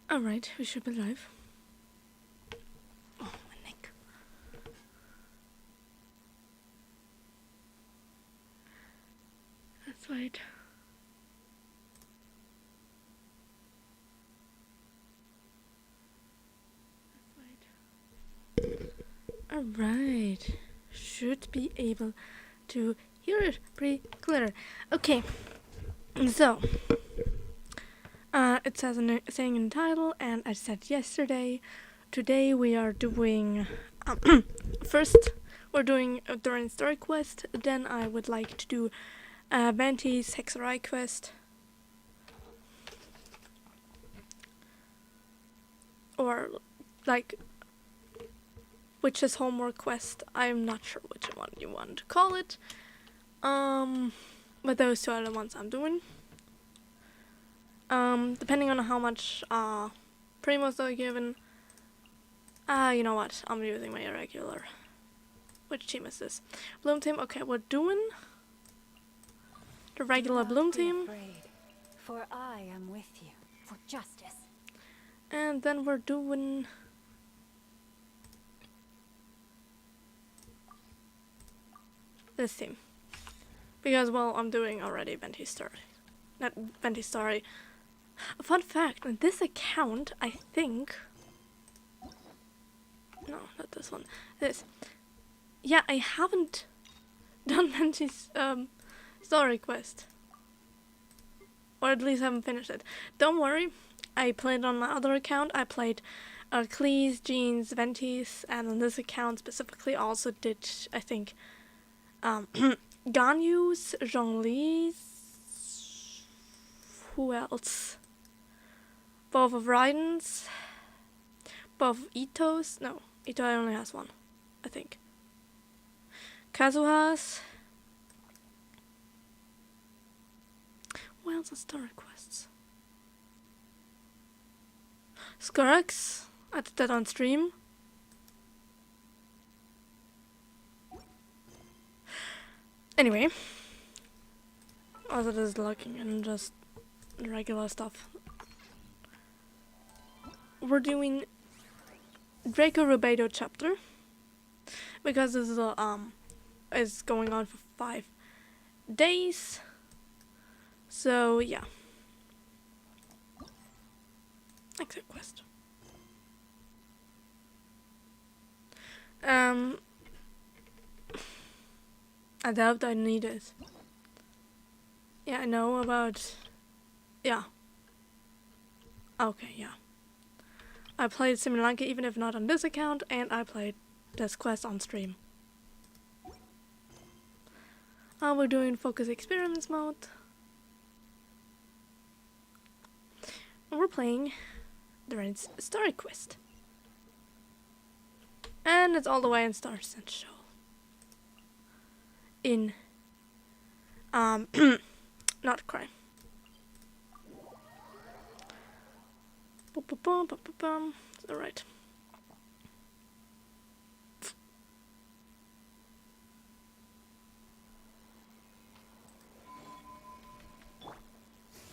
Alright, we should be live. Oh, my neck. That's right. Alright. Should be able to hear it pretty clear. Okay. So, it says saying in the title, and I said yesterday. Today we are doing. First, we're doing Durin Storyquest. Then I would like to do Venti's Hexerei quest. Or, like, Witch's homework quest. I'm not sure which one you want to call it. But those two are the ones I'm doing. Depending on how much primos are given. You know what? I'm using my irregular. Which team is this? Bloom team. Okay, we're doing the regular Bloom team. Afraid, for I am with you for justice. And then we're doing this team. Because, well, I'm doing already Venti's story. Not Venti's story. A fun fact, on this account, I think... No, not this one. This. Yeah, I haven't done Venti's story quest. Or at least haven't finished it. Don't worry, I played on my other account. I played Cleese, Jean's, Venti's, and on this account specifically also did, I think, Ganyu's, Zhongli's, who else? Both of Raiden's, both of Ito's. No, Ito only has one, I think. Kazuha's. What else are story quests? Skurx. I did that on stream. Anyway. Also, this is looking and just regular stuff. We're doing Draco Rubedo chapter because this is going on for 5 days. So yeah. Exit quest. I doubt I need it. Yeah, I know about. Yeah. Okay, yeah. I played Similanka even if not on this account, and I played this quest on stream. We're doing focus experiments mode. And we're playing Durin's story quest. And it's all the way in Star Central. In not crime. Alright.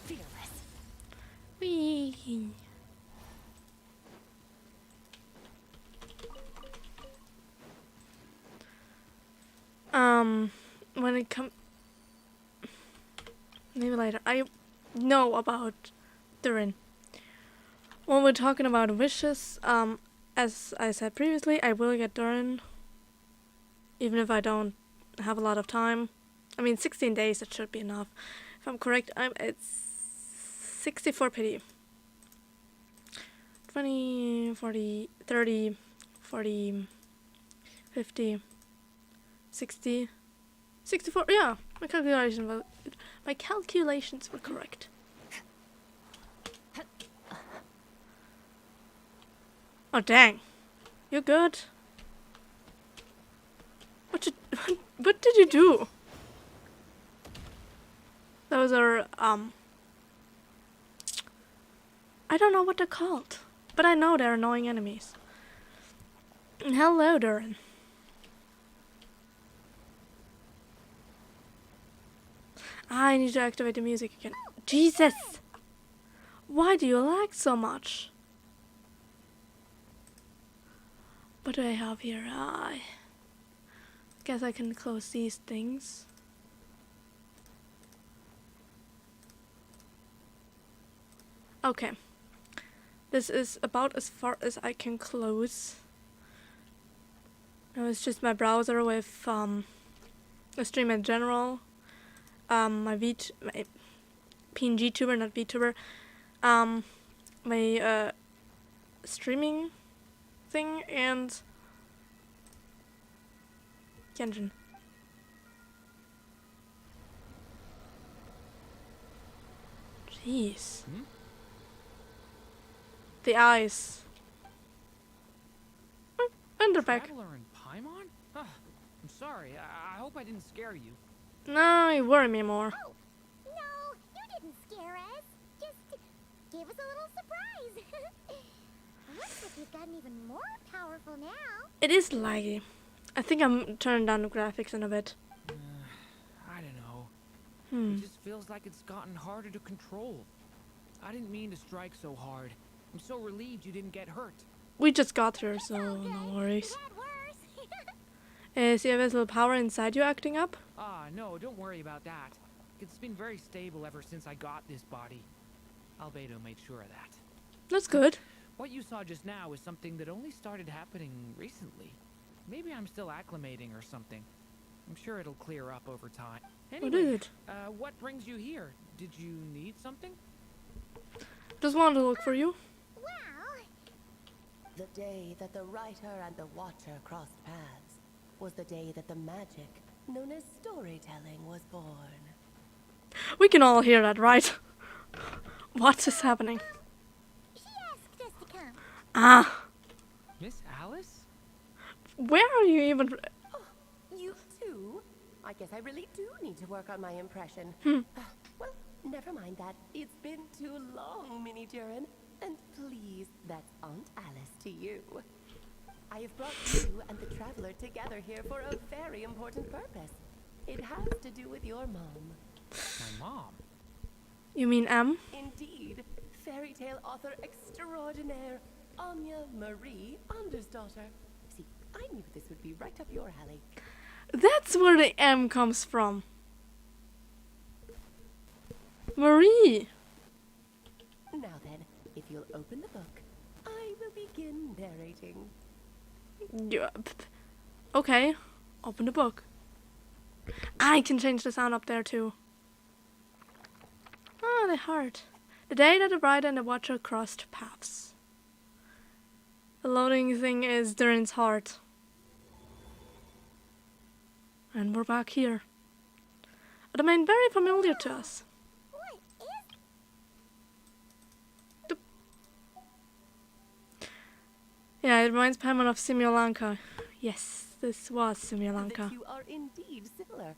Fearless. Whee. When it comes, maybe later. I know about Durin. When we're talking about wishes, as I said previously, I will get Durin, even if I don't have a lot of time. I mean, 16 days, that should be enough. If I'm correct, I'm at 64 pity. 20, 40, 30, 40, 50, 60, 64, yeah, my calculations were correct. Oh dang, you're good. What did you do? Those are I don't know what they're called, but I know they're annoying enemies. Hello, Durin. I need to activate the music again. Jesus! Why do you lag so much? What do I have here? I guess I can close these things. Okay. This is about as far as I can close. Now it's just my browser with a stream in general. My PNG tuber, not VTuber. My streaming thing and Genshin. Jeez. The eyes. And they're back. Traveler and Paimon? I'm sorry. I hope I didn't scare you. No, you worry me more. Oh, no, you didn't scare us. Just gave us a little surprise. Looks like you've gotten even more powerful now. It is laggy. I think I'm turning down the graphics in a bit. I don't know. It just feels like it's gotten harder to control. I didn't mean to strike so hard. I'm so relieved you didn't get hurt. We just got here, so no worries. We've had worse. Is the invisible power inside you acting up? No, don't worry about that. It's been very stable ever since I got this body. Albedo made sure of that. That's good. What you saw just now is something that only started happening recently. Maybe I'm still acclimating or something. I'm sure it'll clear up over time. Anyway, What is it? What brings you here? Did you need something? Just wanted to look for you. Wow. The day that the writer and the watcher crossed paths was the day that the magic known as storytelling was born. We can all hear that, right? What is happening? She asked us to come. Ah, Miss Alice? where are you even? Oh, you too? I guess I really do need to work on my impression. Well, never mind that. It's been too long, Mini Durin. And please, that's Aunt Alice to you. I have brought you and the traveler together here for a very important purpose. It has to do with your mom. My mom? You mean M? Indeed, fairy tale author extraordinaire, Anya Marie Andersdaughter. See, I knew this would be right up your alley. That's where the M comes from. Marie. Now then, if you'll open the book, I will begin narrating. Okay, open the book. I can change the sound up there too. Ah, the heart. The day that the bride and the watcher crossed paths. The loading thing is Durin's heart. And we're back here. A domain very familiar to us. What is... Yeah, it reminds Paimon of Simulanka. Yes, this was The Simulanka. two are indeed similar.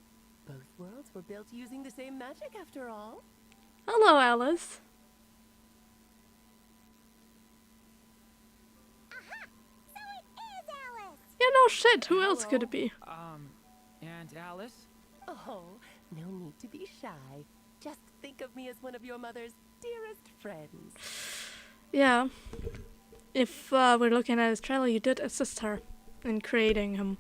Both worlds were built using the same magic after all. Hello, Alice. Aha! So it is Alice! Yeah, no shit. Who else could it be? Aunt Alice? Oh, no need to be shy. Just think of me as one of your mother's dearest friends. Yeah. If we're looking at his trailer, you did assist her in creating him.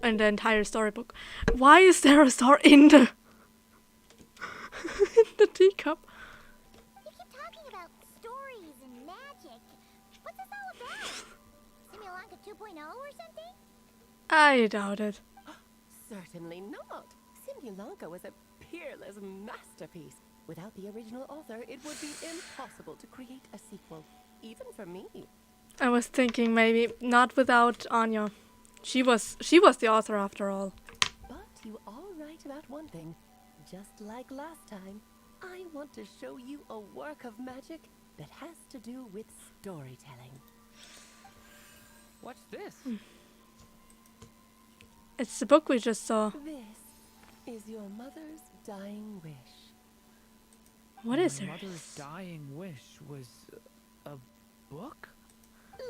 And the entire storybook. Why is there a star in the in the teacup? You keep talking about stories and magic. What's this all about? Simulanka 2.0 or something? I doubt it. Certainly not. Simulanka was a peerless masterpiece. Without the original author, it would be impossible to create a sequel, even for me. I was thinking maybe not without Anya. She was the author after all. But you are right about one thing. Just like last time, I want to show you a work of magic that has to do with storytelling. What's this? It's the book we just saw. This is your mother's dying wish. What is My her? mother's dying wish was a book?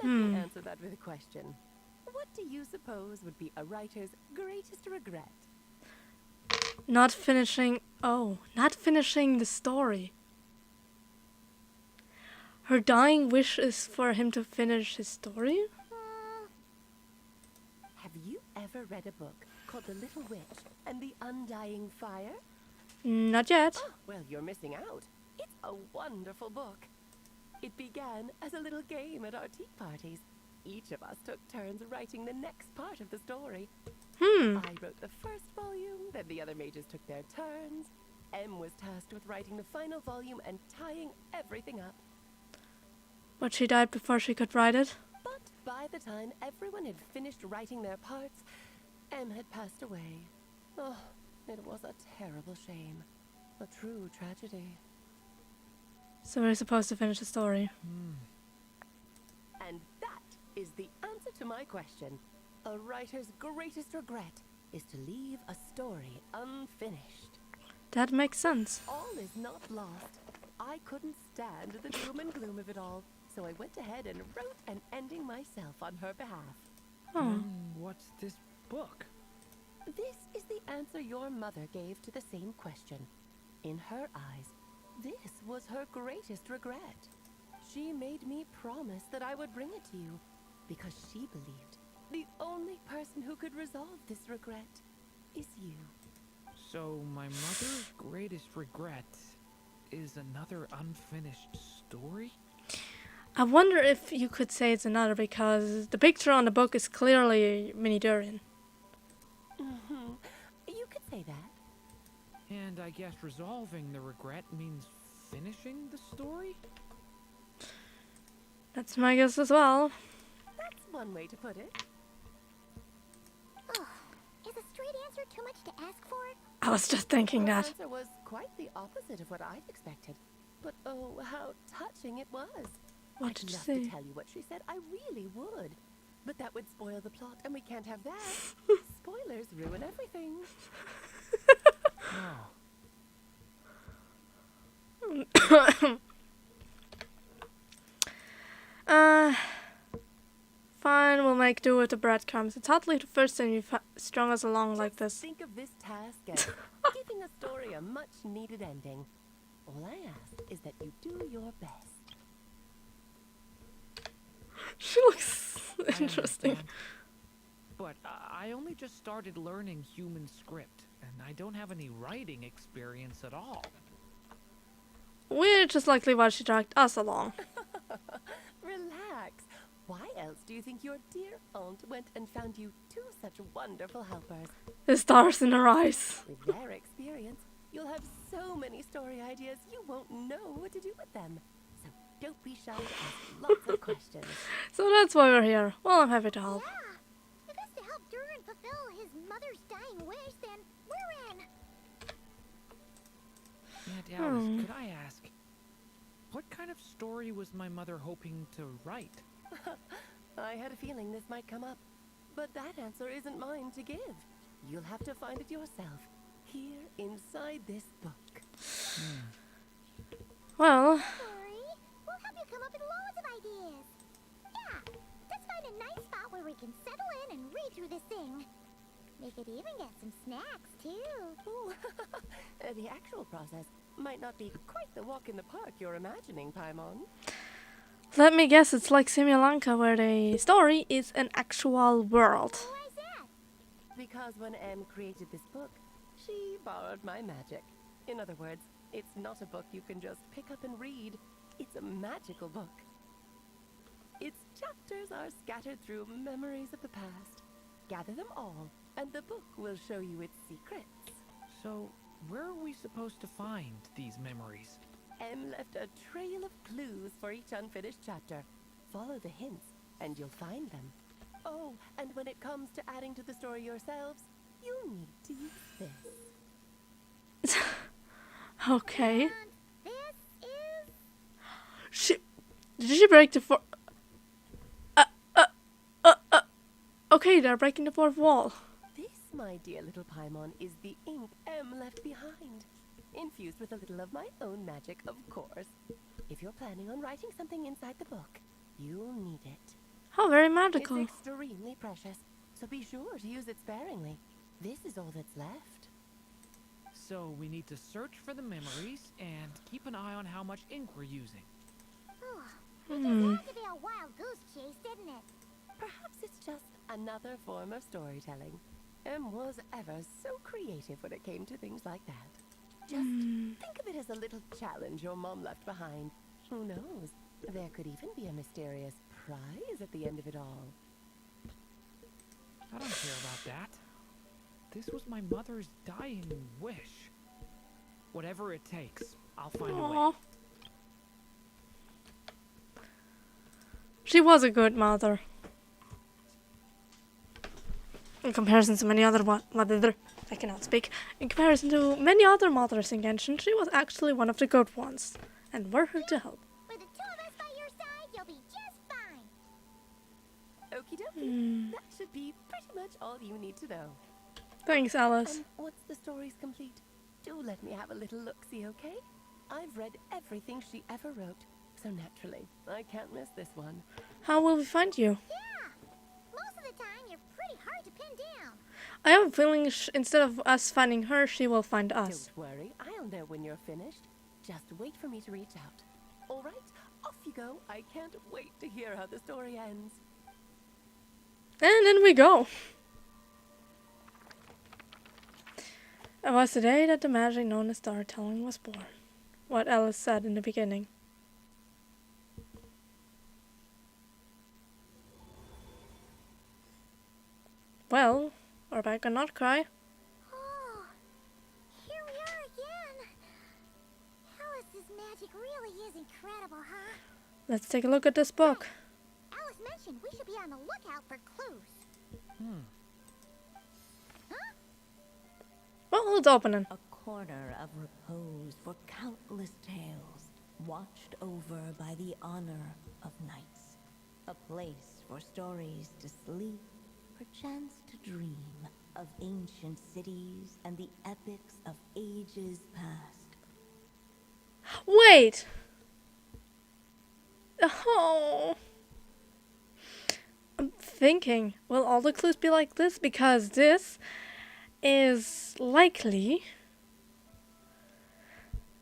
Let me answer that with a question. What do you suppose would be a writer's greatest regret? Not finishing the story. Her dying wish is for him to finish his story? ever read a book called The Little Witch and the Undying Fire? Not yet. Oh, well, you're missing out. It's a wonderful book. It began as a little game at our tea parties. Each of us took turns writing the next part of the story. I wrote the first volume, then the other mages took their turns. Em was tasked with writing the final volume and tying everything up. But she died before she could write it. But by the time everyone had finished writing their parts, Em had passed away. Oh, it was a terrible shame. A true tragedy. So we're supposed to finish the story. And that is the answer to my question. A writer's greatest regret is to leave a story unfinished. That makes sense. All is not lost. I couldn't stand the doom and gloom of it all, so I went ahead and wrote an ending myself on her behalf. Oh. What's this book? This is the answer your mother gave to the same question. In her eyes, this was her greatest regret. She made me promise that I would bring it to you, because she believed the only person who could resolve this regret is you. So my mother's greatest regret is another unfinished story? I wonder if you could say it's another, because the picture on the book is clearly Mini Durin. You could say that. And I guess resolving the regret means finishing the story? That's my guess as well. That's one way to put it. Oh, is a straight answer too much to ask for? I was just thinking Her that. answer was quite the opposite of what I'd expected. But oh, how touching it was. What I'd did she love say? to tell you what she said. I really would. But that would spoil the plot, and we can't have that. Spoilers ruin everything. Oh. Fine, we'll make do with the breadcrumbs. It's hardly the first time you've strung us along like this. Think of this task as giving a story a much-needed ending. All I ask is that you do your best. She looks I interesting. understand. But I only just started learning human script, and I don't have any writing experience at all. We're just likely why she dragged us along. Relax. Why else do you think your dear aunt went and found you two such wonderful helpers? The stars in her eyes. With their experience, you'll have so many story ideas you won't know what to do with them. So don't be shy to ask lots of questions. So that's why we're here. Well, I'm happy to help. Yeah. If it's to help Durin fulfill his mother's dying wish, then we're in. Aunt Alice, could I ask, what kind of story was my mother hoping to write? I had a feeling this might come up, but that answer isn't mine to give. You'll have to find it yourself, here inside this book. Well, Sorry, we'll help you come up with loads of ideas. Yeah, let's find a nice spot where we can settle in and read through this thing. We could even get some snacks, too. Ooh, the actual process might not be quite the walk in the park you're imagining, Paimon. let me guess, it's like Simulanka, where the story is an actual world. Why is that? Because when Em created this book, she borrowed my magic. In other words, it's not a book you can just pick up and read. It's a magical book. Its chapters are scattered through memories of the past. Gather them all, and the book will show you its secrets. So, where are we supposed to find these memories? Em left a trail of clues for each unfinished chapter. Follow the hints, and you'll find them. Oh, and when it comes to adding to the story yourselves, you'll need to use this. Okay. And this is... Did she break the Okay, they're breaking the fourth wall. This, my dear little Paimon, is the ink Em left behind. Infused with a little of my own magic, of course. If you're planning on writing something inside the book, you'll need it. How very It's magical. extremely precious, so be sure to use it sparingly. This is all that's left. So we need to search for the memories and keep an eye on how much ink we're using. It just had to be a wild goose chase, didn't it? Perhaps it's just Another form of storytelling. Em was ever so creative when it came to things like that. Just think of it as a little challenge your mom left behind. Who knows? There could even be a mysterious prize at the end of it all. I don't care about that. This was my mother's dying wish. Whatever it takes, I'll find a way. Aw. She was a good mother. In comparison to many other I cannot speak. In comparison to many other mothers in Genshin, she was actually one of the good ones. And we're here to help. With the two of us by your side, you'll be just fine. Okie dokie. That should be pretty much all you need to know. Thanks, Alice. And once the story's complete, do let me have a little look-see, okay? I've read everything she ever wrote, so naturally, I can't miss this one. How will we find you? Yeah. Most of the time, you're pretty hard to pin down. I have a feeling instead of us finding her, she will find us. Don't worry, I'll know when you're finished. Just wait for me to reach out. All right, off you go. I can't wait to hear how the story ends. And in we go. It was the day that the magic known as storytelling was born. What Alice said in the beginning. Well, we're back on Not Cry. Oh, here we are again. Alice's magic really is incredible, huh? Let's take a look at this book. Alice mentioned we should be on the lookout for clues. Well, let's open it. A corner of repose for countless tales, watched over by the honor of knights. A place for stories to sleep, perchance to dream of ancient cities and the epics of ages past. Wait! Oh. I'm thinking, will all the clues be like this? Because this is likely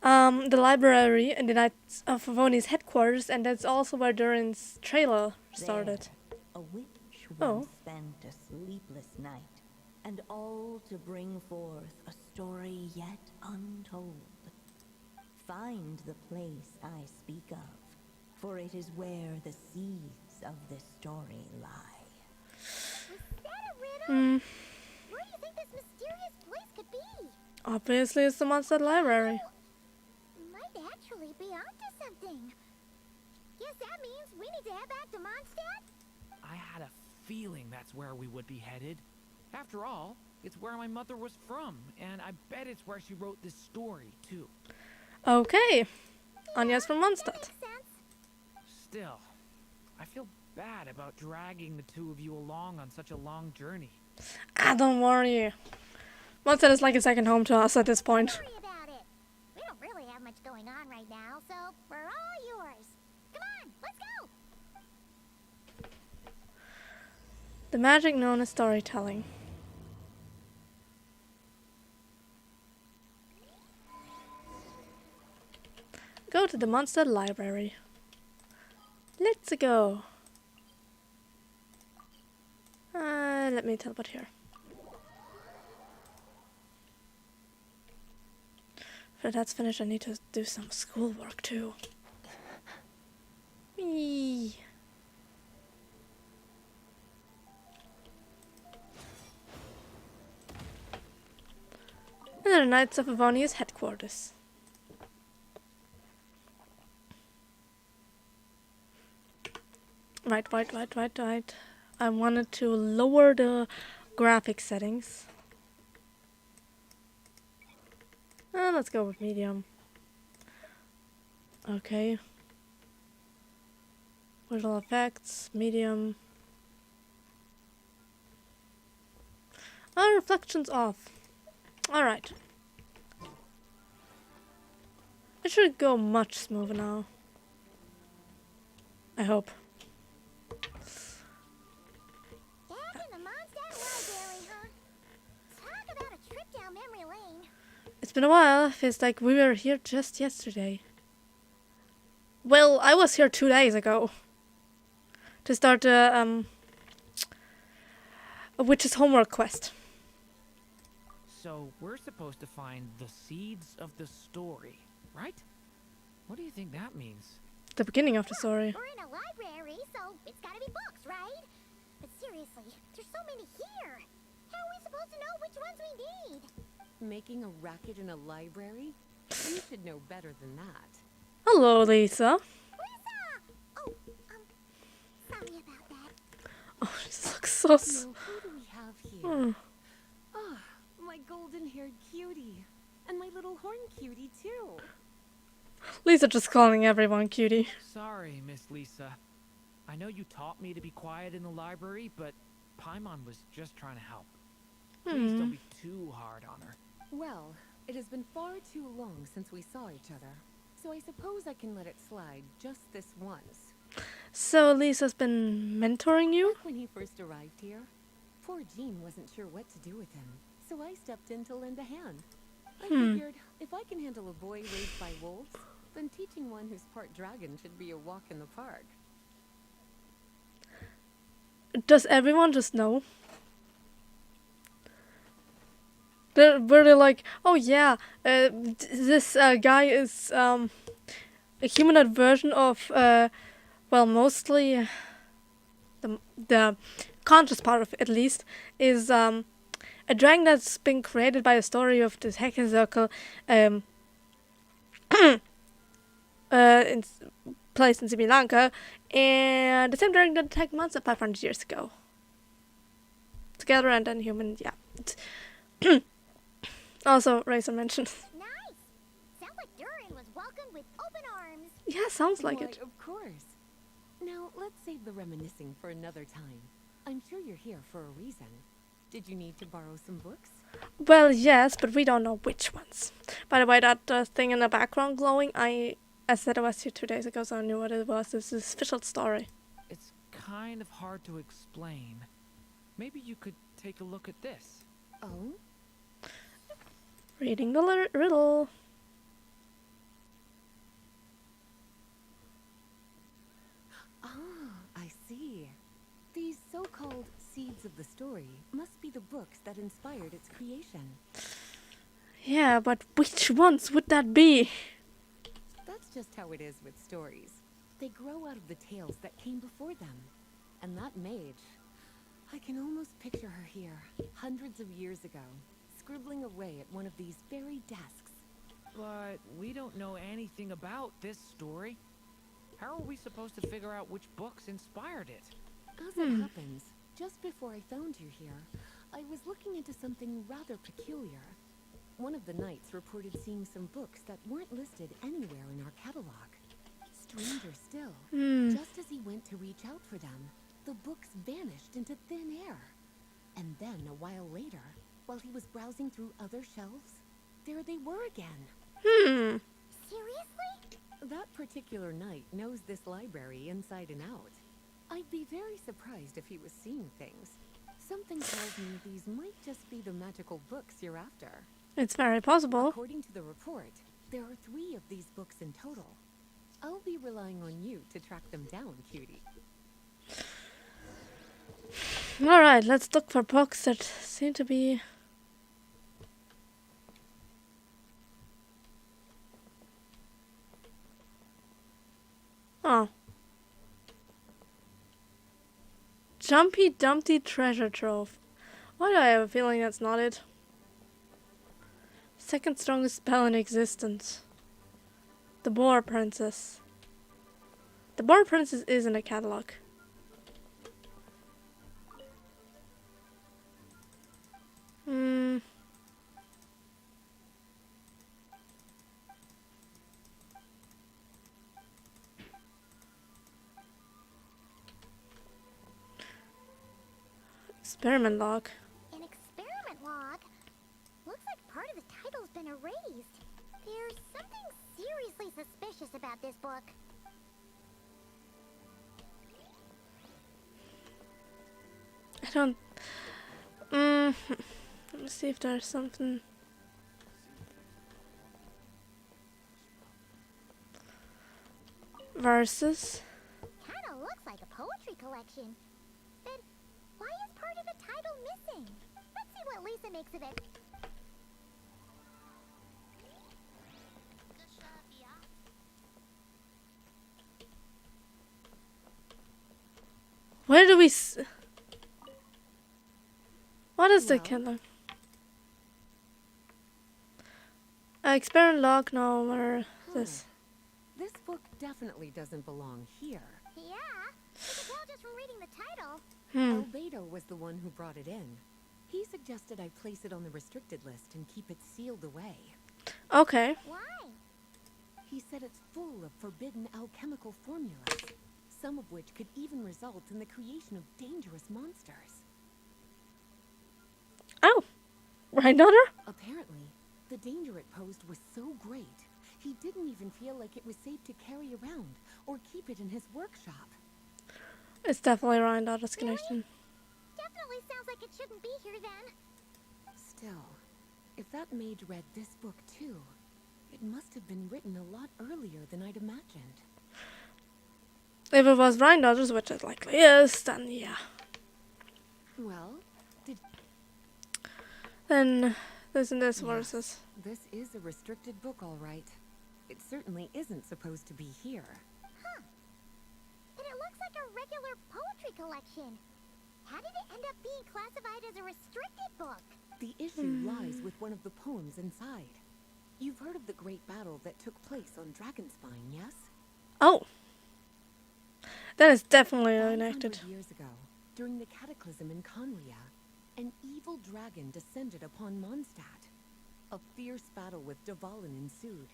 the library in the Knights of Favoni's headquarters, and that's also where Durin's trailer started. There, a witch Oh. once spent a sleepless night, and all to bring forth a story yet untold. Find the place I speak of, for it is where the seeds of this story lie. Was that a riddle? Where do you think this mysterious place could be? Obviously, it's the Mondstadt Library. Might actually be onto something. Guess that means we need to head back to Mondstadt? I had a feeling that's where we would be headed. After all, it's where my mother was from, and I bet it's where she wrote this story, too. Okay. Anya's from Mondstadt. Makes sense. Still, I feel bad about dragging the two of you along on such a long journey. Ah, don't worry. Mondstadt is like a second home to us at this point. Don't worry about it. We don't really have much going on right now, so we're all yours. Come on, let's go. The magic known as storytelling. Go to the Mondstadt Library. Let's go. Let me teleport here. After that's finished, I need to do some schoolwork too. Whee. And the Knights of Favoni's headquarters. Right. I wanted to lower the graphic settings. Let's go with medium. Okay. Visual effects, medium. Reflections off. Alright. It should go much smoother now. I hope. Back in the Mondstadt Library, huh? Talk about a trip down memory lane. It's been a while. Feels like we were here just yesterday. Well, I was here 2 days ago. To start the which is homework quest. So we're supposed to find the seeds of the story, right? What do you think that means? The beginning of the story. We're in a library, so it's gotta be books, right? But seriously, there's so many here. How are we supposed to know which ones we need? Making a racket in a library? You should know better than that. Hello, Lisa. Lisa! Oh, sorry about that. Oh, she looks so. Now, who do we have here? Ah, my golden-haired cutie. And my little horn cutie, too. Lisa just calling everyone cutie. Sorry, Miss Lisa. I know you taught me to be quiet in the library, but Paimon was just trying to help. Please don't be too hard on her. Well, it has been far too long since we saw each other. So I suppose I can let it slide just this once. So Lisa's been mentoring you? Back when he first arrived here, poor Jean wasn't sure what to do with him. So I stepped in to lend a hand. I figured, if I can handle a boy raised by wolves, then teaching one who's part dragon should be a walk in the park. Does everyone just know? Were they like, oh yeah, this guy is a humanoid version of, well, mostly the conscious part of it, at least, is a dragon that's been created by a story of this Hexerei circle, in placed in Sri Lanka, and the same dragon that attacked monster 500 years ago. Together and then human, yeah. Also, Razor mentioned. Nice! Sounds like Durin was welcomed with open arms. Yeah, sounds like Why, it. of course. Now, let's save the reminiscing for another time. I'm sure you're here for a reason. Did you need to borrow some books? Well, yes, but we don't know which ones. By the way, that thing in the background glowing, I said it was here 2 days ago, so I knew what it was. This is official story. It's kind of hard to explain. Maybe you could take a look at this. Oh? Reading the riddle. Ah, I see. These so-called seeds of the story must be the books that inspired its creation. Yeah, but which ones would that be? That's just how it is with stories. They grow out of the tales that came before them. And that mage, I can almost picture her here, hundreds of years ago, scribbling away at one of these very desks. But we don't know anything about this story. How are we supposed to figure out which books inspired it? As it happens, just before I found you here, I was looking into something rather peculiar. One of the knights reported seeing some books that weren't listed anywhere in our catalog. Stranger still, just as he went to reach out for them, the books vanished into thin air. And then, a while later, while he was browsing through other shelves, there they were again. Seriously? That particular knight knows this library inside and out. I'd be very surprised if he was seeing things. Something tells me these might just be the magical books you're after. It's very possible. According to the report, there are 3 of these books in total. I'll be relying on you to track them down, cutie. Alright, let's look for books that seem to be... Oh. Jumpy Dumpty Treasure Trove. Why do I have a feeling that's not it? Second strongest spell in existence. The Boar Princess. The Boar Princess is in the catalog. Experiment log. An experiment log? Looks like part of the title's been erased. There's something seriously suspicious about this book. I don't... let me see if there's something... Verses. Kinda looks like a poetry collection. But Why is part of the title missing? Let's see what Lisa makes of it. Where do we what is the Well? killer? Experiment log, no, where this. This book definitely doesn't belong here. Yeah, you can tell just from reading the title. Albedo was the one who brought it in. He suggested I place it on the restricted list and keep it sealed away. Okay. Why? He said it's full of forbidden alchemical formulas, some of which could even result in the creation of dangerous monsters. Oh, right, daughter? Apparently, the danger it posed was so great, he didn't even feel like it was safe to carry around or keep it in his workshop. It's definitely Ryan daughter's connection. Definitely sounds like it shouldn't be here then. Still, if that mage read this book too, it must have been written a lot earlier than I'd imagined. If it was Ryan daughter's, which it likely is, then yeah. Well, Then this and this Yes. versus. this is a restricted book, all right. It certainly isn't supposed to be here. But it looks like a regular poetry collection. How did it end up being classified as a restricted book? The issue lies with one of the poems inside. You've heard of the great battle that took place on Dragonspine, yes? Oh. That is definitely 500 enacted. years ago, during the cataclysm in Conria, an evil dragon descended upon Mondstadt. A fierce battle with Dvalin ensued,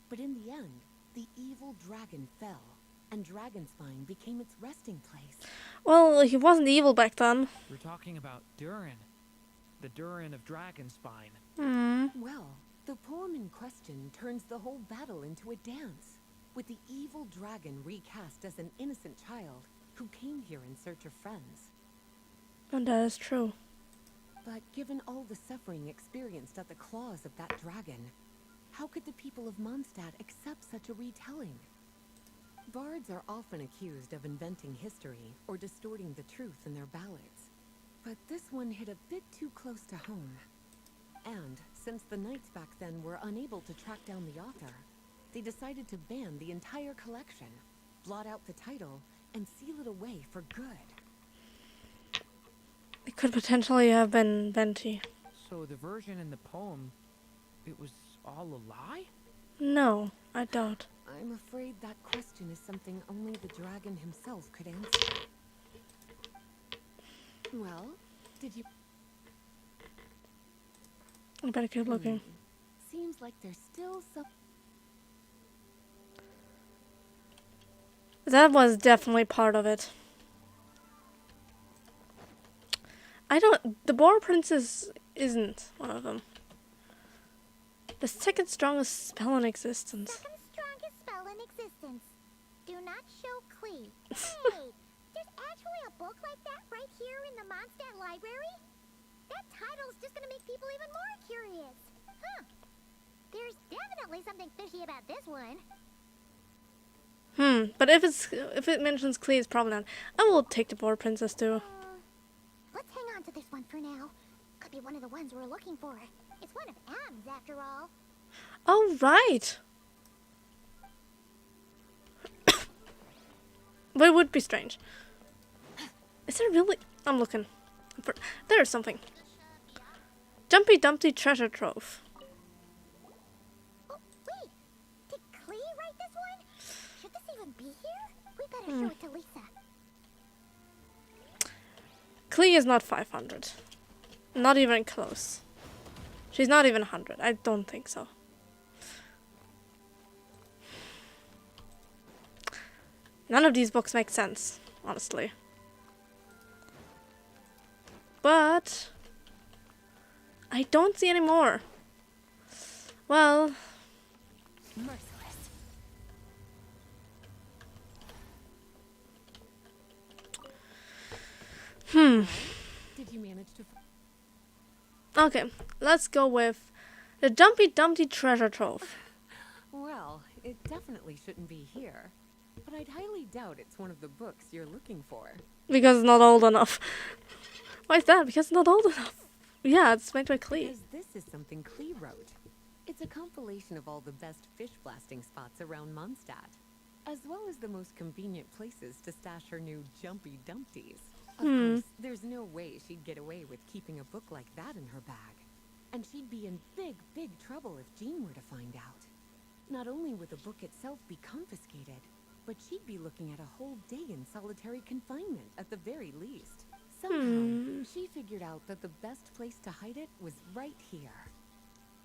but in the end, the evil dragon fell, and Dragonspine became its resting place. Well, he wasn't evil back then. We're talking about Durin. The Durin of Dragonspine. Well, the poem in question turns the whole battle into a dance, with the evil dragon recast as an innocent child who came here in search of friends. And that is true. But given all the suffering experienced at the claws of that dragon, how could the people of Mondstadt accept such a retelling? Bards are often accused of inventing history or distorting the truth in their ballads. But this one hit a bit too close to home. And since the knights back then were unable to track down the author, they decided to ban the entire collection, blot out the title, and seal it away for good. It could potentially have been Venti. So the version in the poem, it was all a lie? No, I doubt. I'm afraid that question is something only the dragon himself could answer. Well, did you... I better keep looking. Seems like there's still some... That was definitely part of it. The Boar Princess isn't one of them. The second strongest spell in existence. Second strongest spell in existence. Do not show Klee. Hey, there's actually a book like that right here in the Mondstadt library? That title's just gonna make people even more curious. Huh. There's definitely something fishy about this one. But if it mentions Klee, it's probably not. I will take the Boar Princess too. Let's hang on to this one for now. Could be one of the ones we're looking for. It's one of M's after all. Oh, right. But it would be strange. Is there really? I'm looking. There's something. Jumpy Dumpty Treasure Trove. Oh, wait. Did Klee write this one? Should this even be here? We better show it to Lisa. Klee is not 500. Not even close. She's not even 100. I don't think so. None of these books make sense, honestly. But I don't see any more. Well, Merciless. Did you manage to... okay. Let's go with the Jumpy Dumpty Treasure Trove. Well, it definitely shouldn't be here. But I'd highly doubt it's one of the books you're looking for. Because it's not old enough. Why is that? Because it's not old enough. Yeah, it's made by Klee. Because this is something Klee wrote. It's a compilation of all the best fish blasting spots around Mondstadt, as well as the most convenient places to stash her new jumpy dumpties. Of course, there's no way she'd get away with keeping a book like that in her bag. And she'd be in big, big trouble if Jean were to find out. Not only would the book itself be confiscated, but she'd be looking at a whole day in solitary confinement at the very least. Somehow, she figured out that the best place to hide it was right here.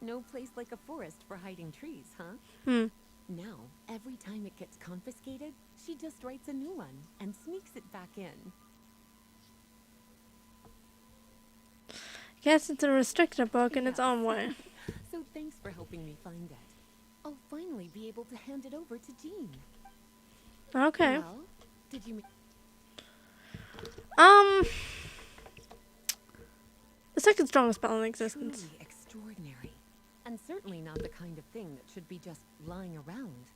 No place like a forest for hiding trees, huh? Now, every time it gets confiscated, she just writes a new one and sneaks it back in. Guess it's a restricted book in its own way. So thanks for helping me find it. I'll finally be able to hand it over to Jean. Okay. Well, did you... The second strongest spell in existence. Truly extraordinary. And certainly not the kind of thing that should be just lying around.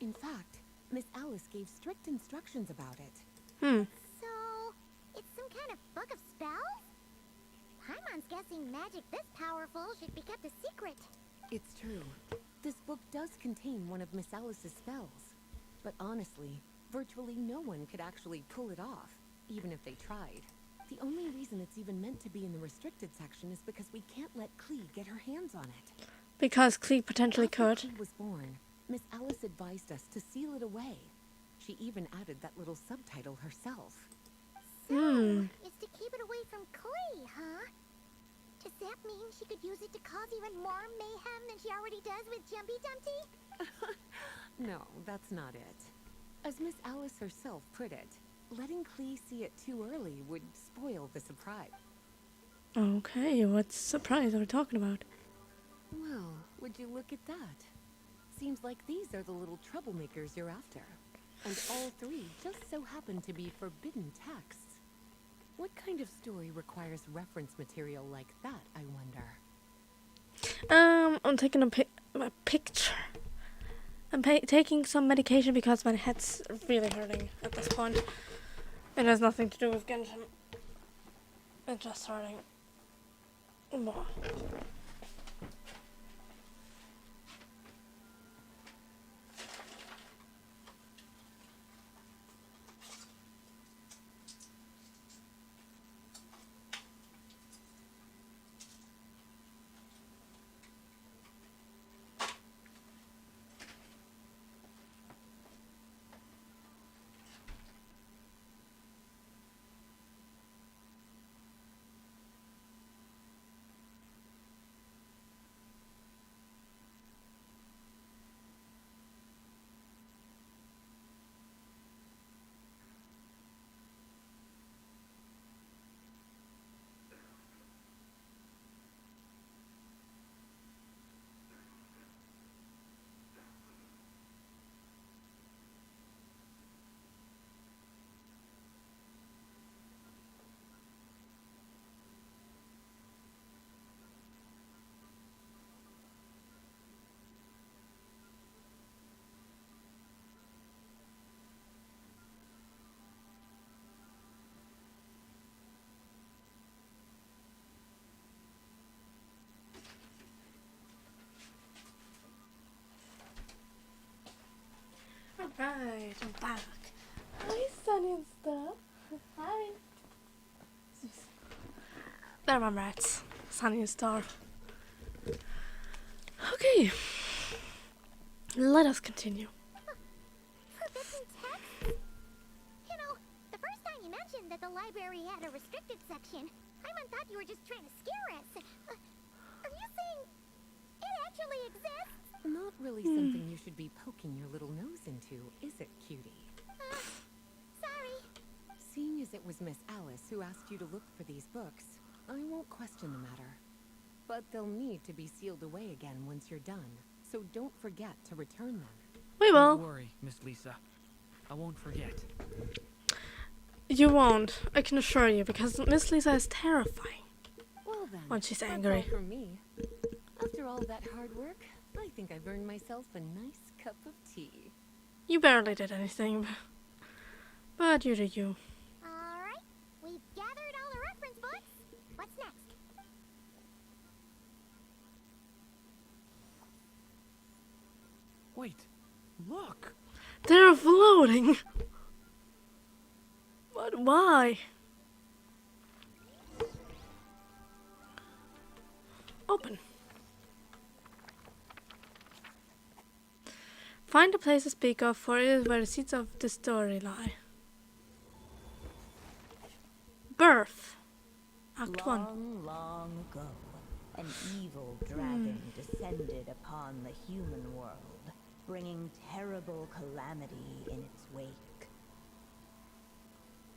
In fact, Miss Alice gave strict instructions about it. So, it's some kind of book of spells? Paimon's guessing magic this powerful should be kept a secret. It's true. This book does contain one of Miss Alice's spells. But honestly, virtually no one could actually pull it off, even if they tried. The only reason it's even meant to be in the restricted section is because we can't let Klee get her hands on it. Because Klee potentially After could. Klee was born, Miss Alice advised us to seal it away. She even added that little subtitle herself. So, it's to keep it away from Klee, huh? Does that mean she could use it to cause even more mayhem than she already does with Jumpy Dumpty? No, that's not it. As Miss Alice herself put it, letting Klee see it too early would spoil the surprise. Okay, what surprise are we talking about? Well, would you look at that? Seems like these are the little troublemakers you're after. And all three just so happen to be forbidden texts. What kind of story requires reference material like that, I wonder? I'm taking a picture. I'm taking some medication because my head's really hurting at this point. It has nothing to do with Genshin. It's just hurting. More. Alright, I'm back. Hi, Sunny and stuff. Hi. There are my rats. Sunny and Star. Okay. Let us continue. Forbidden text? You know, the first time you mentioned that the library had a restricted section, Paimon thought you were just trying to scare us. Are you saying it actually exists? Not really something you should be poking your little nose into, is it, cutie? Sorry. Seeing as it was Miss Alice who asked you to look for these books, I won't question the matter. But they'll need to be sealed away again once you're done, so don't forget to return them. We Don't will. worry, Miss Lisa. I won't forget. You won't. I can assure you, because Miss Lisa is terrifying Well then, when she's that's angry. all from me. After all that hard work, I think I've earned myself a nice cup of tea. You barely did anything, but you do you. Alright, we've gathered all the reference books. Wait, look! They're floating. But why? Open. Find a place to speak of, for it is where the seeds of the story lie. Birth. Act 1. Long, long ago, an evil dragon descended upon the human world, bringing terrible calamity in its wake.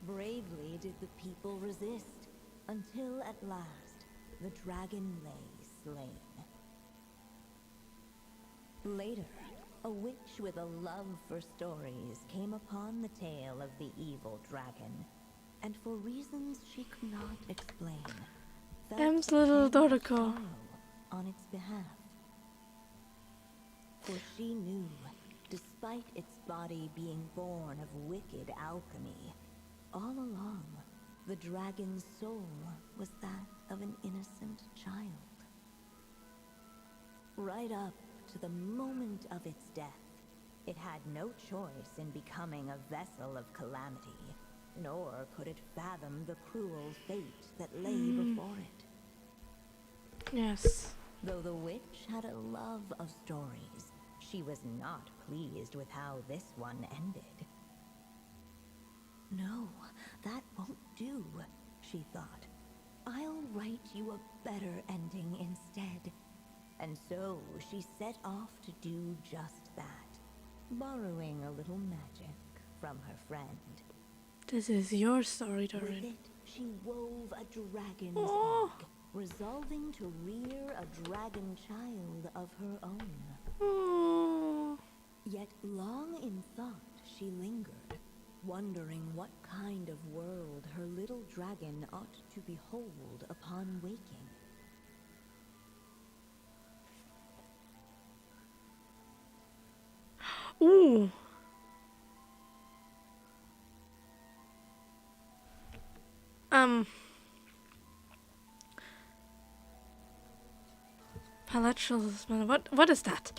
Bravely did the people resist, until at last the dragon lay slain. Later, a witch with a love for stories came upon the tale of the evil dragon, and for reasons she could not explain, felt M's little terrible daughter call. sorrow on its behalf. For she knew, despite its body being born of wicked alchemy, all along, the dragon's soul was that of an innocent child. Right up to the moment of its death, it had no choice in becoming a vessel of calamity, nor could it fathom the cruel fate that lay before it. Yes. Though the witch had a love of stories, she was not pleased with how this one ended. No, that won't do, she thought. I'll write you a better ending instead. And so she set off to do just that, borrowing a little magic from her friend. This is your story, With Durin. it, she wove a dragon's Oh. egg, resolving to rear a dragon child of her own. Oh. Yet long in thought she lingered, wondering what kind of world her little dragon ought to behold upon waking. Ooh. Palatral smell. What is that?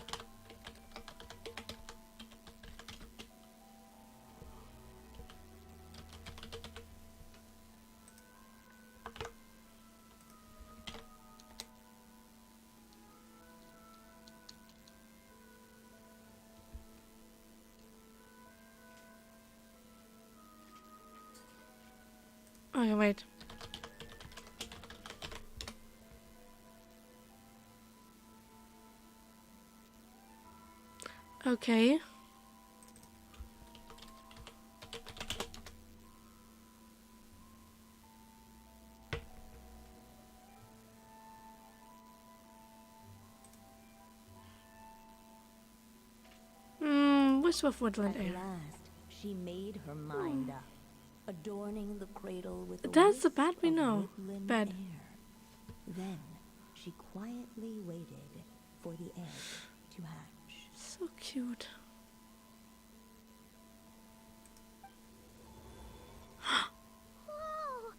Okay, wait. Okay. Wisp of woodland At air. last, she made her mind up, adorning the cradle with a That's the wisp bed we of know. woodland Bed. air. Then she quietly waited for the egg to hatch. So cute. Whoa!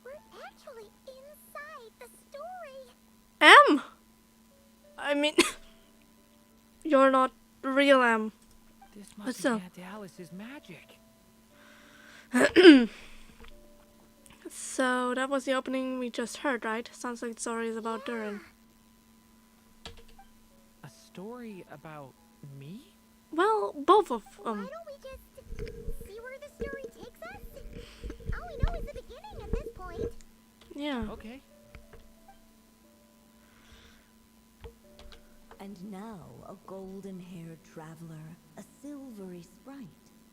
We're actually inside the story. M. I mean, you're not real M. This But must be still. Aunt Alice's magic. So that was the opening we just heard, right? Sounds like the story is about Durin. A story about me? Well, both of Why them. don't we just see where the story takes us? All we know is the beginning at this point. Yeah. Okay. And now a golden-haired traveler, a silvery sprite,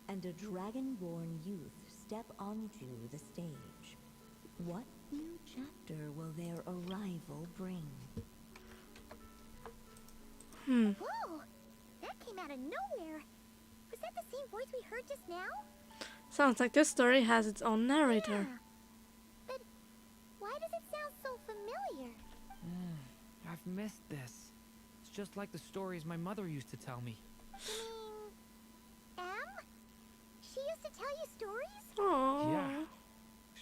and a dragon-born youth step onto the stage. What new chapter will their arrival bring? Whoa! That came out of nowhere. Was that the same voice we heard just now? Sounds like this story has its own narrator. Yeah. But why does it sound so familiar? I've missed this. It's just like the stories my mother used to tell me. You mean Em? She used to tell you stories? Oh. Yeah.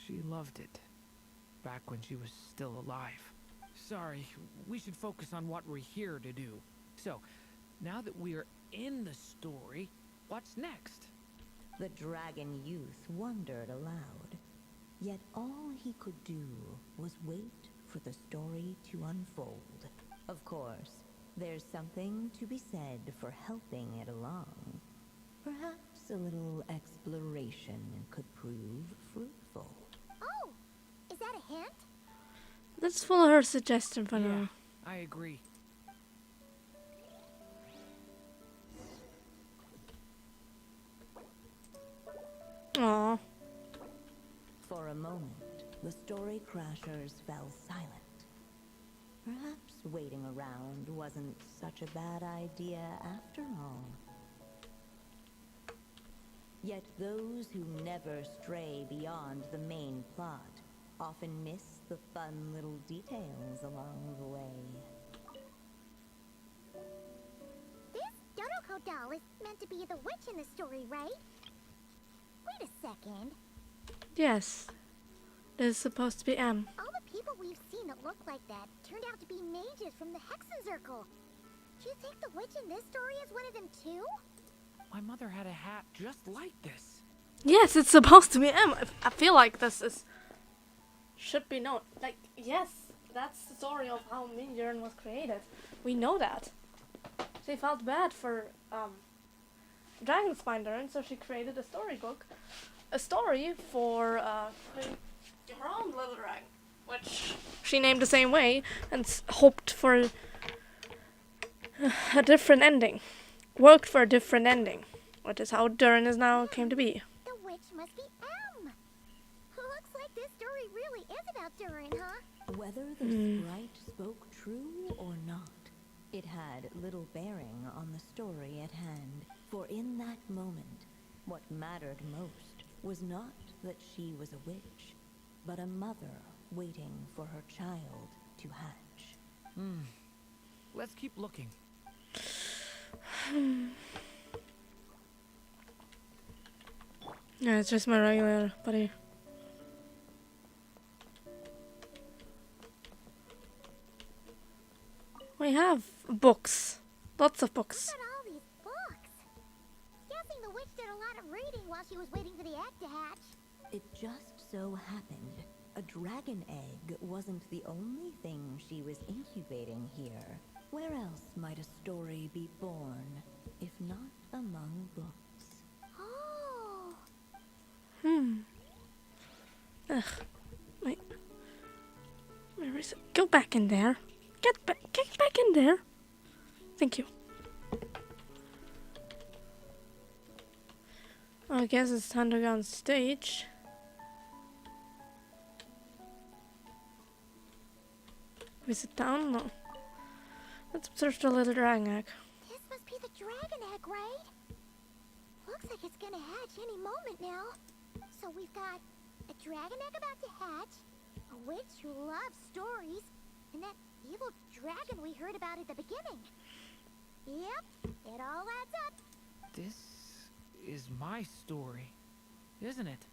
She loved it. Back when she was still alive. Sorry, we should focus on what we're here to do. So, Now that we're in the story, what's next? The dragon youth wondered aloud. Yet all he could do was wait for the story to unfold. Of course, there's something to be said for helping it along. Perhaps a little exploration could prove fruitful. Oh, is that a hint? Let's follow her suggestion for Yeah, now. I agree. Aww. For a moment, the story crashers fell silent. Perhaps waiting around wasn't such a bad idea after all. Yet those who never stray beyond the main plot often miss the fun little details along the way. This Dodoko doll is meant to be the witch in the story, right? Wait a second. Yes. This is supposed to be M. All the people we've seen that look like that turned out to be mages from the Hexencircle. Do you think the witch in this story is one of them too? My mother had a hat just like this. Yes, it's supposed to be M. I feel like this is... should be known. Like, yes, that's the story of how Durin was created. We know that. She felt bad for Dragonspinder, and so she created a storybook. A story for her own little dragon, which she named the same way, and hoped for a different ending. Worked for a different ending, which is how Durin is now came to be. The witch must be M. Looks like this story really is about Durin, huh? Whether the sprite spoke true or not, it had little bearing on the story at hand. For in that moment, what mattered most was not that she was a witch, but a mother waiting for her child to hatch. Let's keep looking. Yeah, it's just my regular buddy. We have books. Lots of books. Look at all these books. Guessing the witch did a lot of reading while she was waiting for the egg to hatch. It just so happened a dragon egg wasn't the only thing she was incubating here. Where else might a story be born, if not among books? Oh. Ugh. Wait. Where is it? Go back in there. Get back in there. Thank you. I guess it's time to go on stage. Visit town? No. Let's search the little dragon egg. This must be the dragon egg, right? Looks like it's gonna hatch any moment now. So we've got a dragon egg about to hatch, a witch who loves stories, and that evil dragon we heard about at the beginning. Yep, it all adds up. This is my story, isn't it?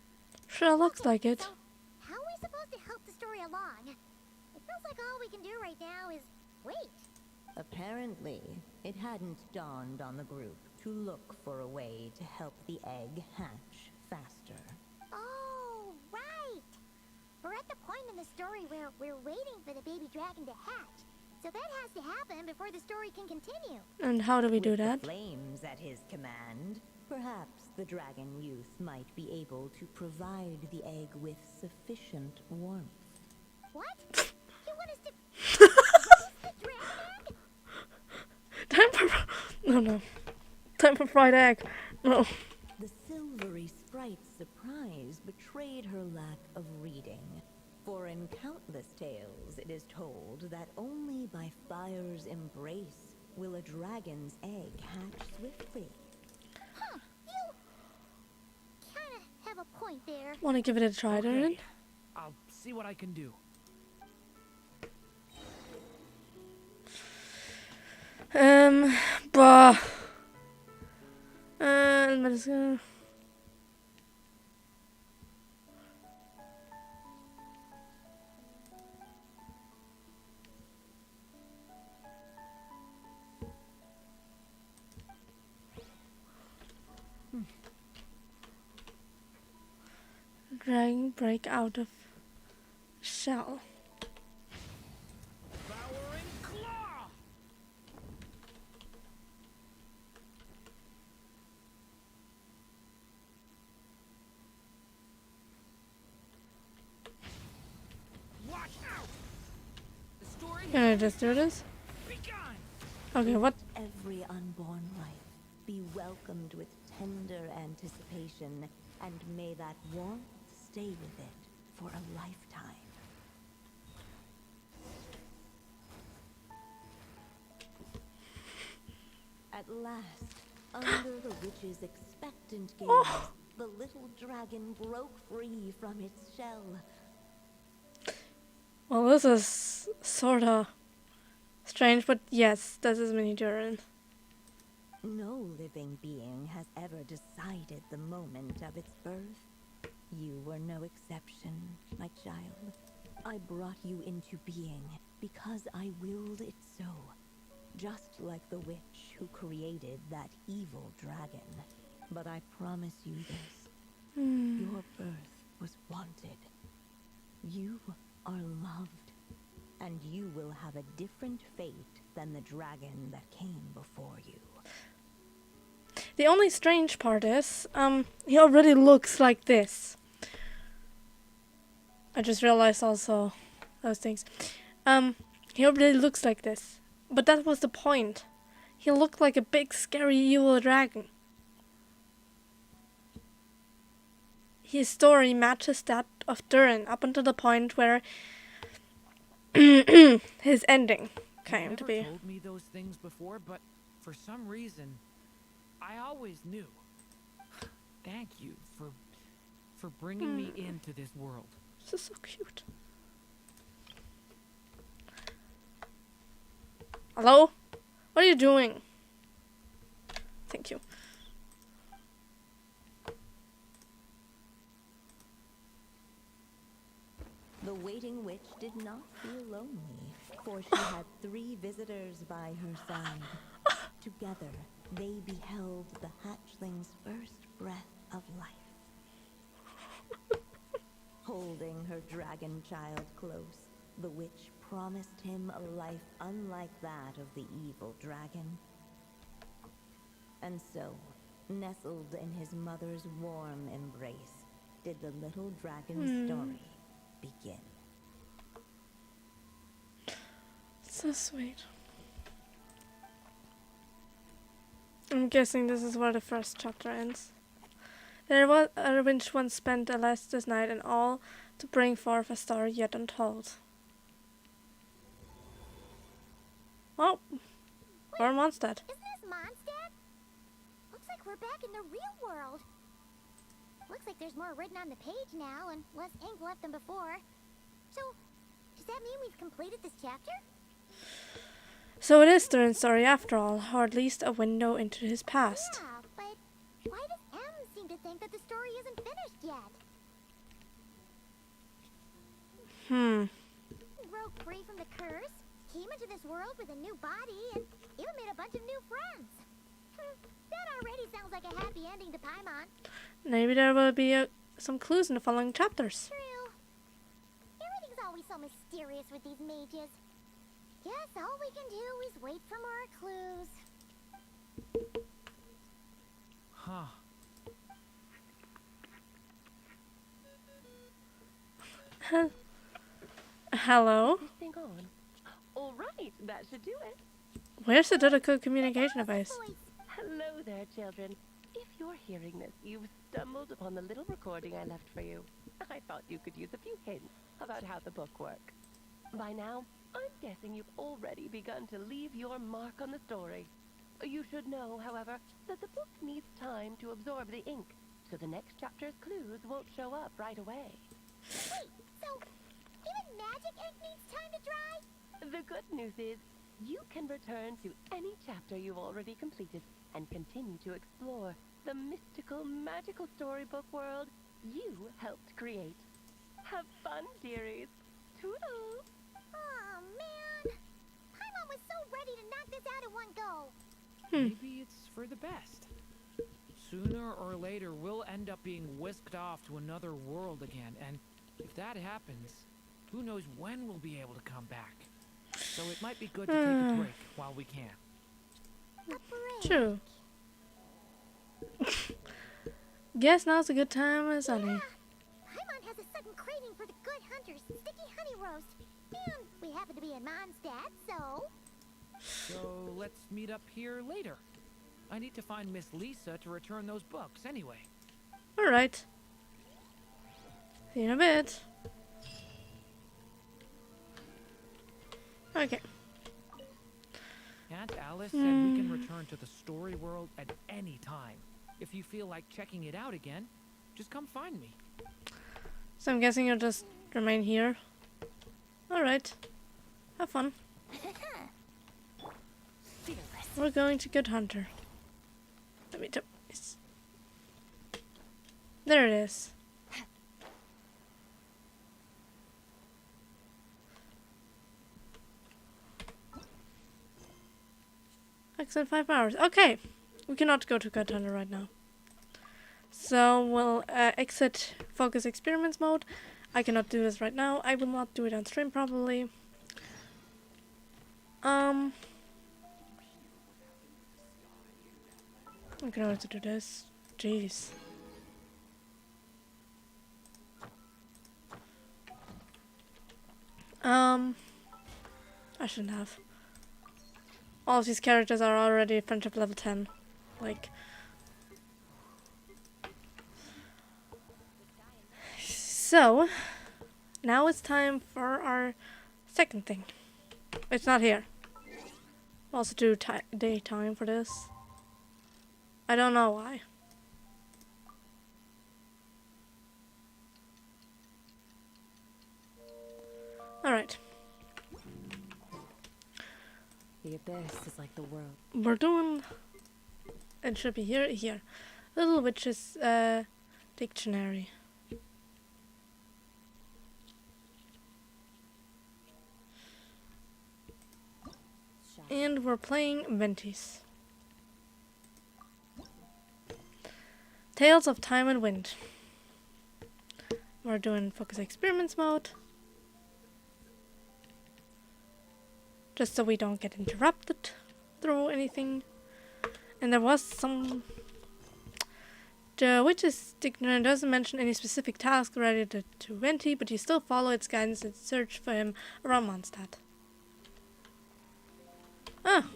Sure looks like it. So, how are we supposed to help the story along? It feels like all we can do right now is wait. Apparently, it hadn't dawned on the group to look for a way to help the egg hatch faster. Oh, right! We're at the point in the story where we're waiting for the baby dragon to hatch. So that has to happen before the story can continue. And how do we do With the that? flames at his command, perhaps the dragon youth might be able to provide the egg with sufficient warmth. What? You want us to use the dragon egg? Time for... No. Time for fried egg. No. The silvery sprite's surprise betrayed her lack of reading. For in countless tales, it is told that only by fire's embrace will a dragon's egg hatch swiftly. Huh, you kinda have a point there. Want to give it a try, Durin? Okay, I'll see what I can do. Bah. Let's go. Dragon break out of shell. Devouring claw! Watch out! The story Can I just do this? begun! Okay, what? Every unborn life be welcomed with tender anticipation, and may that warmth stay with it for a lifetime. At last, under the witch's expectant gaze, the little dragon broke free from its shell. Well, this is sorta strange, but yes, this is mini Durin. No living being has ever decided the moment of its birth. You were no exception, my child. I brought you into being because I willed it so. Just like the witch who created that evil dragon. But I promise you this. Your birth was wanted. You are loved. And you will have a different fate than the dragon that came before you. The only strange part is, he already looks like this. I just realized also those things. He already looks like this. But that was the point. He looked like a big, scary, evil dragon. His story matches that of Durin up until the point where his ending came to be. You never told me those things before, but for some reason, I always knew. Thank you for bringing me into this world. This is so cute. Hello? What are you doing? Thank you. The waiting witch did not feel lonely, for she had 3 visitors by her side. Together, they beheld the hatchling's first breath of life. Holding her dragon child close, the witch promised him a life unlike that of the evil dragon. And so, nestled in his mother's warm embrace, did the little dragon's story begin. So sweet. I'm guessing this is where the first chapter ends. There was a witch once spent a restless night and all to bring forth a story yet untold. Oh, we're Mondstadt. Isn't this Mondstadt? Looks like we're back in the real world. Looks like there's more written on the page now and less ink left than before. So, does that mean we've completed this chapter? So it is Durin's story after all, or at least a window into his past. Yeah, but why does M seem to think that the story isn't finished yet? Broke free from the curse, came into this world with a new body, and even made a bunch of new friends. That already sounds like a happy ending to Paimon. Maybe there will be some clues in the following chapters. True. Everything's always so mysterious with these mages. Guess all we can do is wait for more clues. Huh. Hello? This thing on. All right, that should do it. Where's the dedicated communication device? Hello there, children. If you're hearing this, you've stumbled upon the little recording I left for you. I thought you could use a few hints about how the book works. By now, I'm guessing you've already begun to leave your mark on the story. You should know, however, that the book needs time to absorb the ink, so the next chapter's clues won't show up right away. Wait, so even magic ink needs time to dry? The good news is, you can return to any chapter you've already completed and continue to explore the mystical, magical storybook world you helped create. Have fun, dearies. Toodles! Aw, man. Paimon was so ready to knock this out in one go. Maybe it's for the best. Sooner or later, we'll end up being whisked off to another world again, and if that happens, who knows when we'll be able to come back. So it might be good to take a break while we can. True. Guess now's a good time as any. Paimon has a sudden craving for the good hunter's sticky honey roast. And we happen to be in Mondstadt, so... So let's meet up here later. I need to find Miss Lisa to return those books anyway. Alright. See you in a bit. Okay. Aunt Alice said we can return to the story world at any time. If you feel like checking it out again, just come find me. So I'm guessing you'll just remain here. Alright. Have fun. We're going to Good Hunter. Let me do this. There it is. Exit 5 hours. Okay. We cannot go to Good Hunter right now. So we'll exit focus experiments mode. I cannot do this right now. I will not do it on stream probably. I can also do this. Jeez. I shouldn't have. All of these characters are already friendship level 10. Like. So, now it's time for our second thing. It's not here. Also do daytime for this. I don't know why. Alright. The abyss is like the world. We're doing... It should be here. Little Witch's dictionary. And we're playing Ventis. Tales of Time and Wind. We're doing focus experiments mode. Just so we don't get interrupted through anything. And there was some... The Witch's Dictionary doesn't mention any specific task related to Venti, but you still follow its guidance and search for him around Mondstadt. Ah!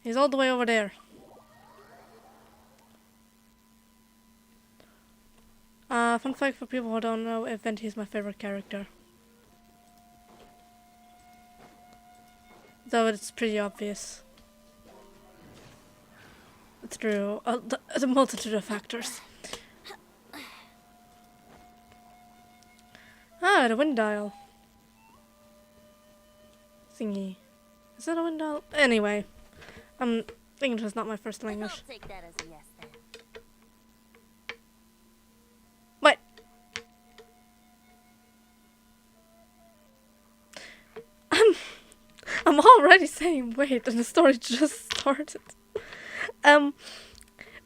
He's all the way over there. Fun fact for people who don't know, Venti is my favorite character. Though it's pretty obvious. Through the multitude of factors. Ah, the wind dial. Thingy. Is that a wind dial? Anyway. English is not my first language. I'll take that as a yes then. What? I'm already saying wait, and the story just started.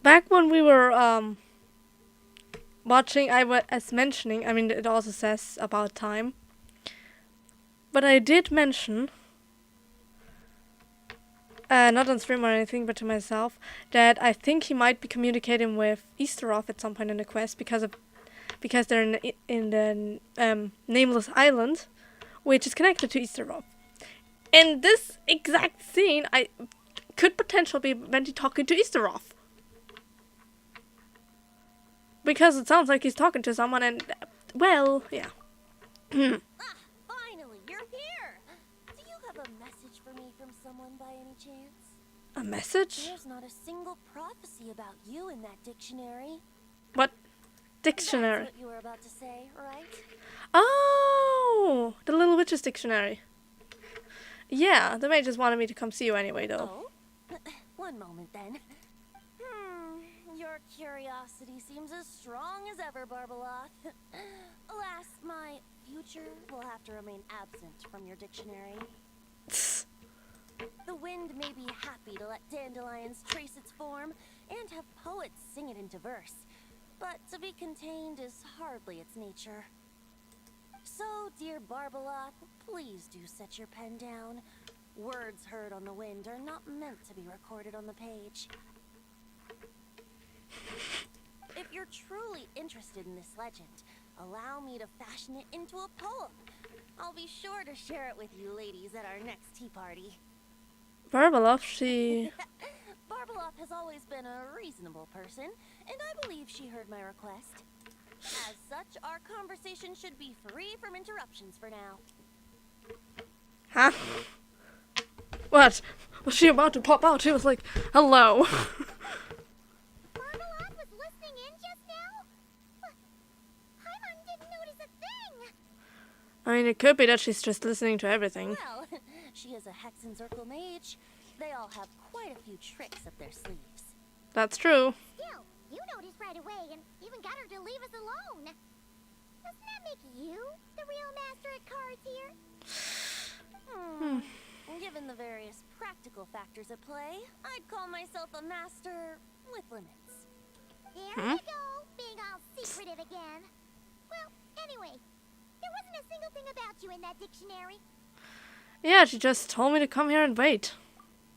Back when we were watching, I was mentioning, I mean it also says about time, but I did mention, not on stream or anything, but to myself, that I think he might be communicating with Easteroth at some point in the quest because they're in the nameless island, which is connected to Easteroth. In this exact scene, I could potentially be Venti talking to Easteroth. Because it sounds like he's talking to someone and, well, yeah. Finally, you're here! Do you have a message for me from someone by any chance? A message? There's not a single prophecy about you in that dictionary. What dictionary? That's what you were about to say, right? Oh! The Little Witch's Dictionary. Yeah, the mage just wanted me to come see you anyway, though. Oh? One moment, then. Your curiosity seems as strong as ever, Barbeloth. Alas, my future will have to remain absent from your dictionary. The wind may be happy to let dandelions trace its form and have poets sing it into verse, but to be contained is hardly its nature. So, dear Barbeloth, please do set your pen down. Words heard on the wind are not meant to be recorded on the page. If you're truly interested in this legend, allow me to fashion it into a poem. I'll be sure to share it with you ladies at our next tea party. Barbeloth, she... Barbeloth has always been a reasonable person, and I believe she heard my request. As such, our conversation should be free from interruptions for now. Huh? What? Was she about to pop out? She was like, hello. Barbeloth was listening in just now? Paimon didn't notice a thing! I mean, it could be that she's just listening to everything. Well, she is a Hexencircle mage. They all have quite a few tricks up their sleeves. That's true. Still, you noticed right away and even got her to leave us alone. Doesn't that make you the real master at cards here? Given the various practical factors at play, I'd call myself a master with limits. There you go, being all secretive again. Well, anyway, there wasn't a single thing about you in that dictionary. Yeah, she just told me to come here and wait.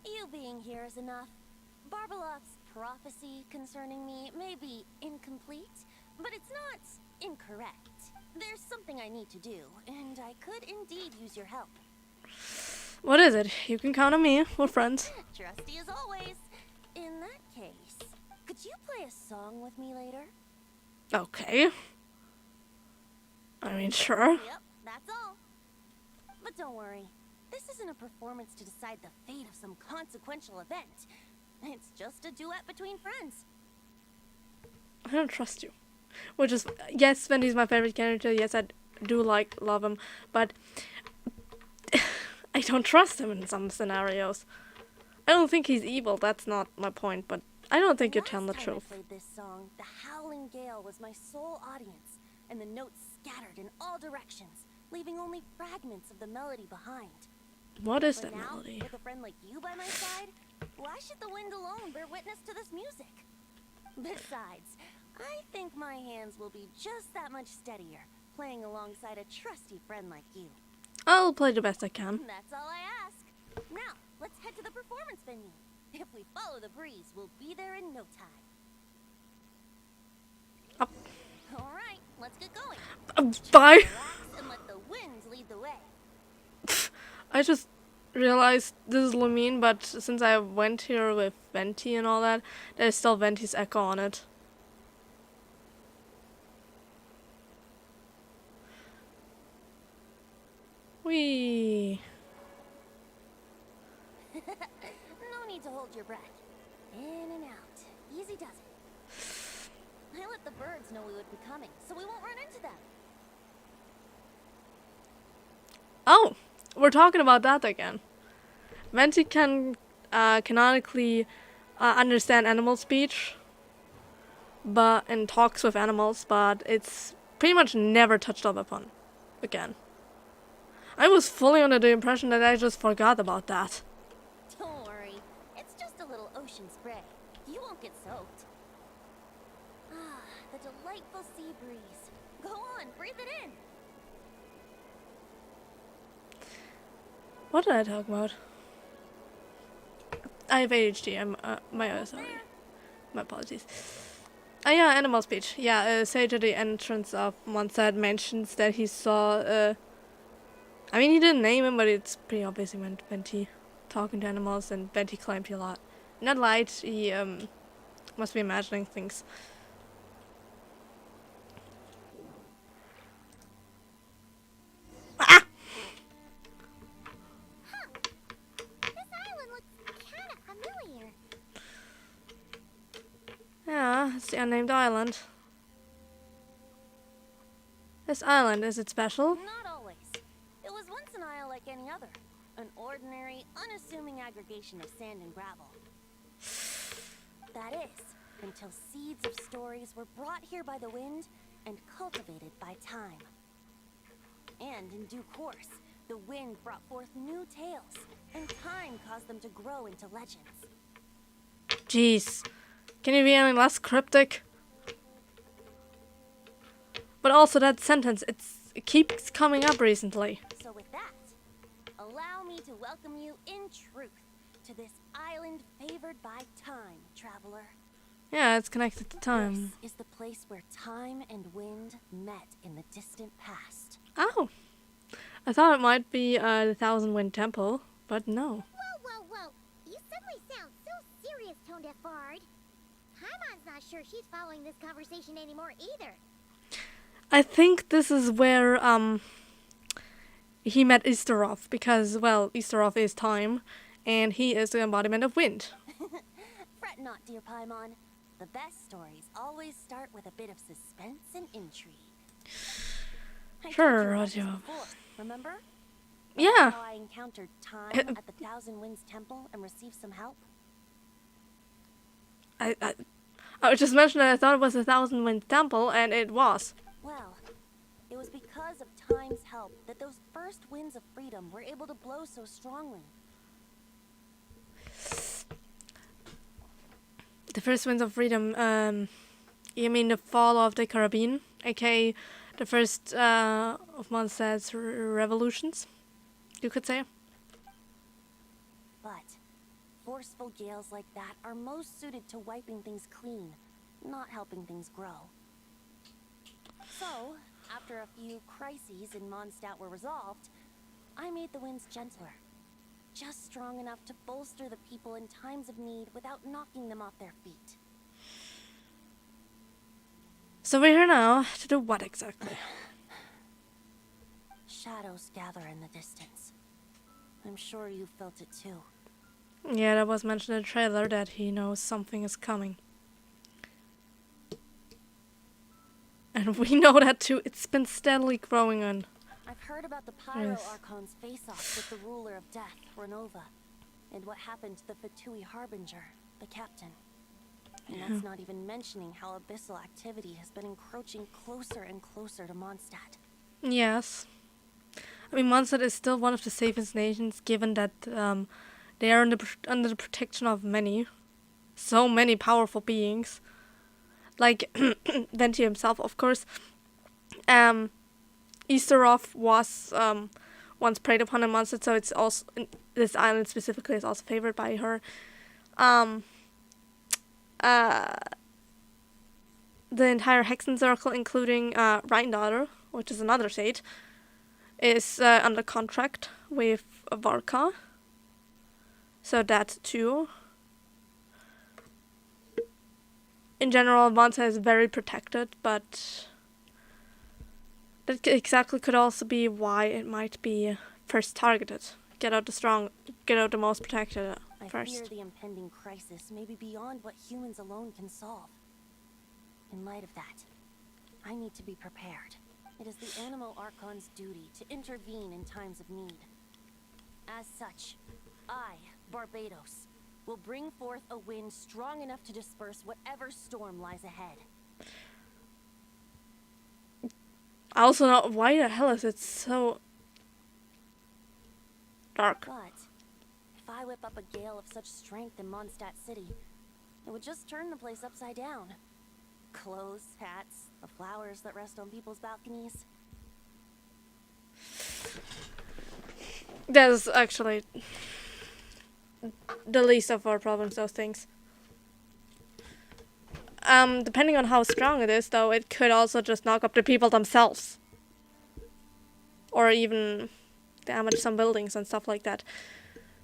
You being here is enough. Barbeloth's prophecy concerning me may be incomplete, but it's not incorrect. There's something I need to do, and I could indeed use your help. What is it? You can count on me. We're friends. Trusty as always. In that case, could you play a song with me later? Okay. I mean, sure. Yep, that's all. But don't worry. This isn't a performance to decide the fate of some consequential event. It's just a duet between friends. I don't trust you. Which is, yes, Venti's my favorite character. Yes, I do love him. But I don't trust him in some scenarios. I don't think he's evil. That's not my point. But I don't think you're telling the Last time truth. I played this song, the howling gale was my sole audience, and the notes scattered in all directions, leaving only fragments of the melody behind. What is But that now, melody? with a friend like you by my side, why should the wind alone bear witness to this music? Besides, I think my hands will be just that much steadier, playing alongside a trusty friend like you. I'll play the best I can. That's all I ask. Now, let's head to the performance venue. If we follow the breeze, we'll be there in no time. Up. All right, let's get going. Bye. Relax and let the wind lead the way. I just realized this is Lumine, but since I went here with Venti and all that, there's still Venti's echo on it. Whee! No need to hold your breath. In and out. Easy does it. I let the birds know we would be coming, so we won't run into them. Oh, we're talking about that again. Venti can canonically understand animal speech, and talks with animals, but it's pretty much never touched up upon again. I was fully under the impression that I just forgot about that. Don't worry. It's just a little ocean spray. You won't get soaked. Ah, the delightful sea breeze. Go on, breathe it in. What did I talk about? I have ADHD. Sorry. My apologies. Yeah, animal speech. Yeah, Sage at the entrance of Mondstadt mentions that he saw, I mean, he didn't name him, but it's pretty obvious he meant Venti talking to animals, and Venti climbed a lot. Not lied, he, must be imagining things. Ah! This island looks kind of familiar. Yeah, it's the unnamed island. This island, is it special? Not always. It was once an isle like any other. An ordinary, unassuming aggregation of sand and gravel. That is, until seeds of stories were brought here by the wind and cultivated by time. And in due course, The wind brought forth new tales, and time caused them to grow into legends. Jeez. Can you be any less cryptic? But also that sentence, it keeps coming up recently. So with that, allow me to welcome you in truth to this island favored by time, traveler. Yeah, it's connected to time. This is the place where time and wind met in the distant past. Oh. I thought it might be the Thousand Wind Temple, but no. Whoa. You suddenly sound so serious, Tone Deaf Bard. Paimon's not sure she's following this conversation anymore either. I think this is where he met Easteroth, because, well, Easteroth is time, and he is the embodiment of wind. Fret not, dear Paimon. The best stories always start with a bit of suspense and intrigue. I Sure, told you about this Roger. before, remember? Yeah. How I encountered time at the Thousand Winds Temple and received some help? I was just mentioning that I thought it was the Thousand Wind Temple, and it was. Well, it was because of time's help that those first winds of freedom were able to blow so strongly. The first winds of freedom, you mean the fall of the Caribbean, aka the first of Mondstadt's revolutions, you could say. But forceful gales like that are most suited to wiping things clean, not helping things grow. So, after a few crises in Mondstadt were resolved, I made the winds gentler. Just strong enough to bolster the people in times of need without knocking them off their feet. So we're here now to do what exactly? Shadows gather in the distance. I'm sure you felt it too. Yeah, that was mentioned in the trailer that he knows something is coming. And we know that too. It's been steadily growing on. I've heard about the Pyro Yes. Archon's face-off with the ruler of death, Renova, and what happened to the Fatui Harbinger, the captain. And that's not even mentioning how abyssal activity has been encroaching closer and closer to Mondstadt. Yes. I mean, Mondstadt is still one of the safest nations, given that they are under the protection of so many powerful beings. Like Venti himself, of course. Easteroth was once preyed upon in Mondstadt, so it's also this island specifically is also favored by her. The entire Hexen Circle, including Rheindaughter, which is another state, is under contract with Varka. So that too. In general, Mondstadt is very protected, but that exactly could also be why it might be first targeted. Get out the most protected I first. fear the impending crisis may be beyond what humans alone can solve. In light of that, I need to be prepared. It is the Animal Archon's duty to intervene in times of need. As such, I, Barbados, will bring forth a wind strong enough to disperse whatever storm lies ahead. I also know why the hell is it so dark. But if I whip up a gale of such strength in Mondstadt City, it would just turn the place upside down. Clothes, hats, the flowers that rest on people's balconies. That's actually the least of our problems, those things. Depending on how strong it is, though, it could also just knock up the people themselves. Or even damage some buildings and stuff like that.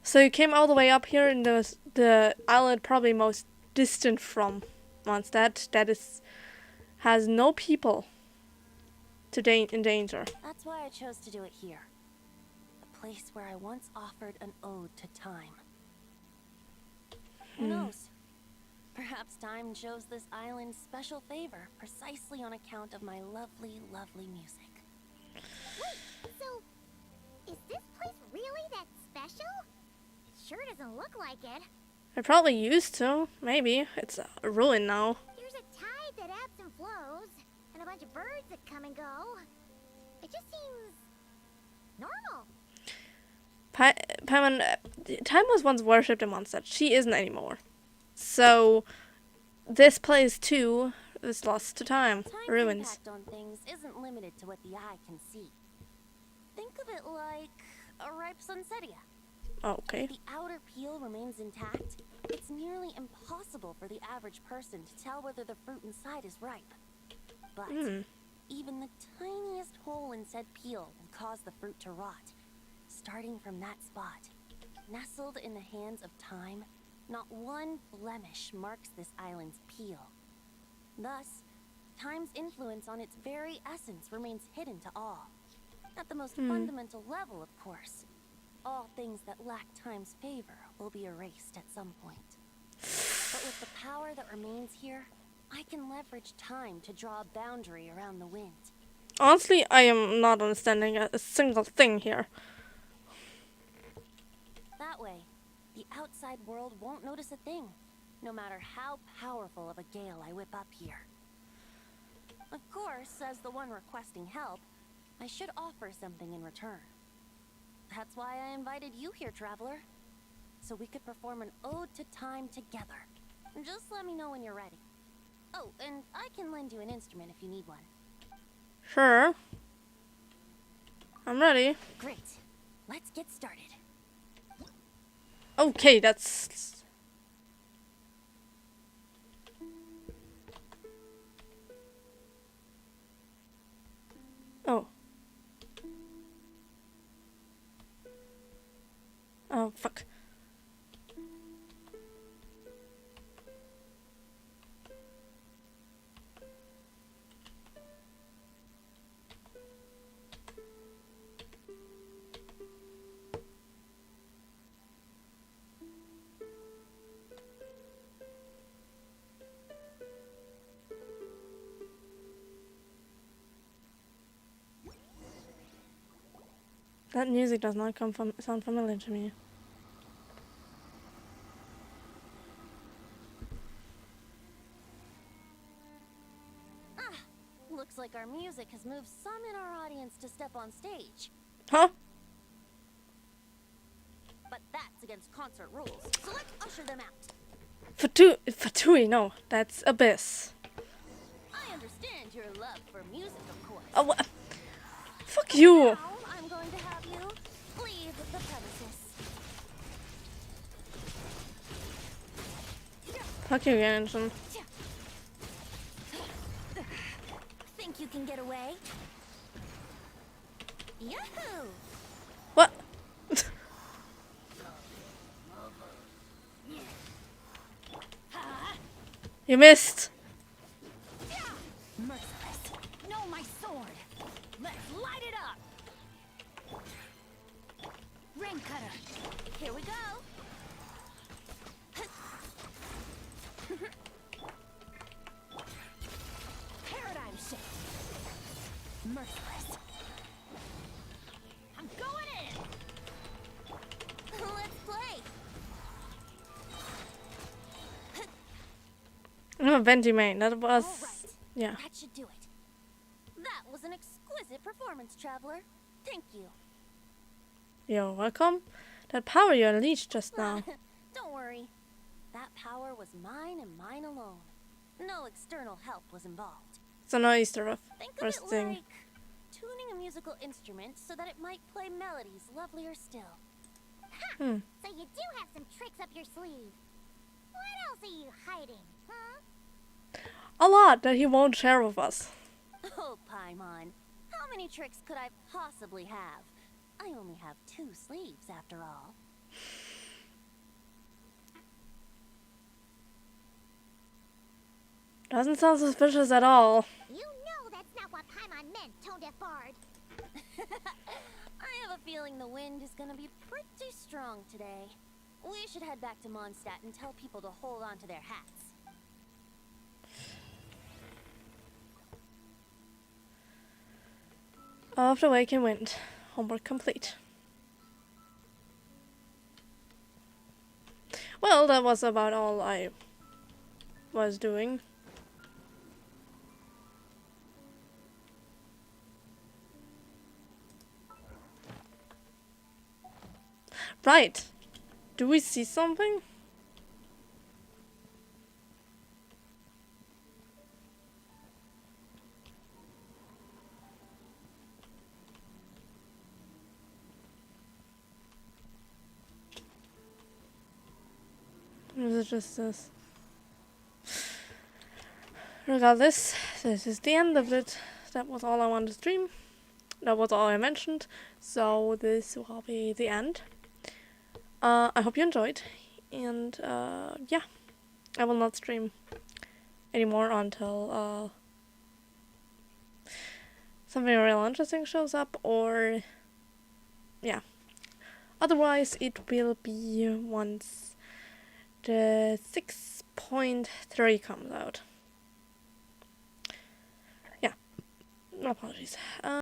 So you came all the way up here in the island probably most distant from Mondstadt, that has no people in danger. That's why I chose to do it here. A place where I once offered an ode to time. Who knows? Perhaps time shows this island special favor precisely on account of my lovely, lovely music. Wait, so is this place really that special? It sure doesn't look like it. I probably used to, maybe. It's a ruin now. There's a tide that ebbs and flows, and a bunch of birds that come and go. It just seems normal. Paimon, Time was once worshipped in Mondstadt. She isn't anymore. So, this place too is lost to time. Time's Ruins. impact on things isn't limited to what the eye can see. Think of it like a ripe sunsetia. Okay. If the outer peel remains intact, it's nearly impossible for the average person to tell whether the fruit inside is ripe. But even the tiniest hole in said peel will cause the fruit to rot. Starting from that spot, nestled in the hands of time, not one blemish marks this island's peel. Thus, time's influence on its very essence remains hidden to all. At the most fundamental level, of course. All things that lack time's favor will be erased at some point. But with the power that remains here, I can leverage time to draw a boundary around the wind. Honestly, I am not understanding a single thing here. That way, the outside world won't notice a thing, no matter how powerful of a gale I whip up here. Of course, as the one requesting help, I should offer something in return. That's why I invited you here, traveler. So we could perform an ode to time together. Just let me know when you're ready. Oh, and I can lend you an instrument if you need one. Sure. I'm ready. Great. Let's get started. Okay, that's... Oh. Oh, fuck. That music does not sound familiar to me. Looks like our music has moved some in our audience to step on stage. Huh? But that's against concert rules, so let's usher them out. Fatui, no, that's Abyss. I understand your love for music, of course. Oh, what? Fuck you! Now I'm going to have you leave the premises. Fuck you, Genshin. Think you can get away? Yahoo! What? You missed. Merciless. No, my sword. Let's light it up. Rain cutter. Here we go. Paradigm shift. Merciless. I'm going in. Let's play. I'm a Venti main. That was... All right. Yeah. That should do it. That was an exquisite performance, traveler. Thank you. You're welcome. That power you unleashed just now. Don't worry. That power was mine and mine alone. No external help was involved. So no Easter egg. Think of First it thing. like tuning a musical instrument so that it might play melodies lovelier still. So you do have some tricks up your sleeve. What else are you hiding, huh? A lot that he won't share with us. Oh, Paimon. How many tricks could I possibly have? I only have 2 sleeves, after all. Doesn't sound suspicious at all. You know that's not what Paimon meant, Tone Deaf Bard. I have a feeling the wind is gonna be pretty strong today. We should head back to Mondstadt and tell people to hold on to their hats. Off the waking wind. Homework complete. Well, that was about all I was doing. Right. Do we see something? Or is it just this? Regardless, this is the end of it. That was all I wanted to stream. That was all I mentioned. So this will be the end. I hope you enjoyed. And yeah, I will not stream anymore until something real interesting shows up, or yeah. Otherwise, it will be once the 6.3 comes out. Yeah, no apologies.